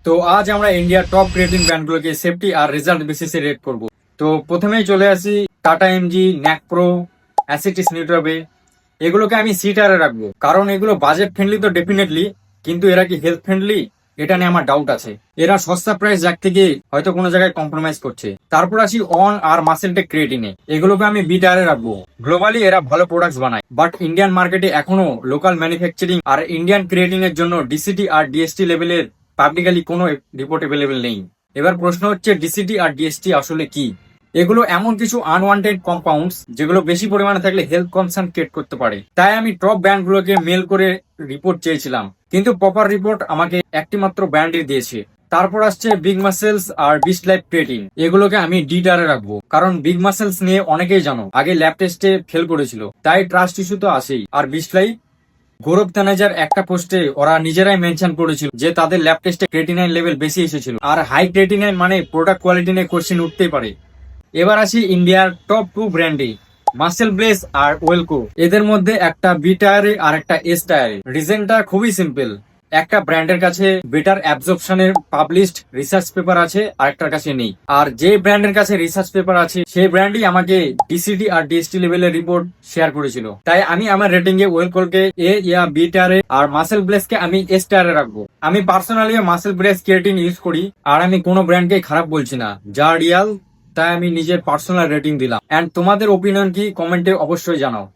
তো আজ আমরা ইন্ডিয়ার টপ ক্রিয়েটিং ব্র্যান্ডগুলোকে সেফটি আর রেজাল্ট বেসিসে রেট করব। তো প্রথমেই চলে আসি টাটা এমজি, ন্যাকপ্রো, অ্যাসিটিস নিউট্রাবে। এগুলোকে আমি সি টায়ারে রাখবো, কারণ এগুলো বাজেট ফ্রেন্ডলি তো ডেফিনেটলি, কিন্তু এরা কি হেলথ ফ্রেন্ডলি এটা নিয়ে আমার ডাউট আছে। এরা সস্তা প্রাইস রাখতে গিয়ে হয়তো কোনো জায়গায় কম্প্রোমাইজ করছে। তারপর আসি অন আর মাসেলটেক ক্রিয়েটিনে, এগুলোকে আমি বি টায়ারে রাখবো। গ্লোবালি এরা ভালো প্রোডাক্টস বানায়, বাট ইন্ডিয়ান মার্কেটে এখনো লোকাল ম্যানুফ্যাকচারিং আর ইন্ডিয়ান ক্রিয়েটিং এর জন্য ডিসিটি আর ডিএসটি লেভেলের পাবলিকালি কোনো রিপোর্ট অ্যাভেলেবেল নেই। এবার প্রশ্ন হচ্ছে ডিসিটি আর ডিএসটি আসলে কি? এগুলো এমন কিছু আনওয়ান্টেড কম্পাউন্ডস যেগুলো বেশি পরিমাণে থাকলে হেলথ কনসার্ন ক্রিয়েট করতে পারে। তাই আমি টপ ব্র্যান্ডগুলোকে মেল করে রিপোর্ট চেয়েছিলাম, কিন্তু প্রপার রিপোর্ট আমাকে একটি মাত্র ব্র্যান্ডই দিয়েছে। তারপর আসছে বিগ মাসেলস আর বিস্ট লাইফ ক্রিয়েটিন, এগুলোকে আমি ডি টায়ারে রাখবো, কারণ বিগ মাসেলস নিয়ে অনেকেই জানো আগে ল্যাব টেস্টে ফেল করেছিল, তাই ট্রাস্ট ইস্যু তো আসেই। আর বিস্ট লাইফ, গৌরব তানেজার একটা পোস্টে ওরা নিজেরাই মেনশন করেছিল যে তাদের ল্যাব টেস্টে ক্রেটিনাইন লেভেল বেশি এসেছিল, আর হাই ক্রেটিনাইন মানে প্রোডাক্ট কোয়ালিটি নিয়ে কোশ্চেন উঠতেই পারে। এবার আসি ইন্ডিয়ার টপ টু ব্র্যান্ডে, মাসেল ব্লেস আর ওয়েলকো। এদের মধ্যে একটা বি টায়ারে আর একটা এস টায়ারে। রিজনটা খুবই সিম্পল, একটা ব্র্যান্ডের কাছে বেটার অ্যাবজর্পশনের পাবলিশড রিসার্চ পেপার আছে, আরেকটার কাছে নেই। আর যে ব্র্যান্ডের কাছে রিসার্চ পেপার আছে সেই ব্র্যান্ডই আমাকে ডিসিডি আর ডিএসটি লেভেলের রিপোর্ট শেয়ার করেছিল। তাই আমি আমার রেটিং এ ওয়েলকোকে এ ইয়া বি টায়ারে আর মাসেল ব্লেসকে আমি এস টায়ারে রাখবো। আমি personally muscle bless keratin use করি, আর আমি কোনো ব্র্যান্ডকে খারাপ বলছি না, যা রিয়াল তাই আমি নিজের পার্সোনাল রেটিং দিলাম। এন্ড তোমাদের ওপিনিয়ন কি কমেন্টে অবশ্যই জানাও।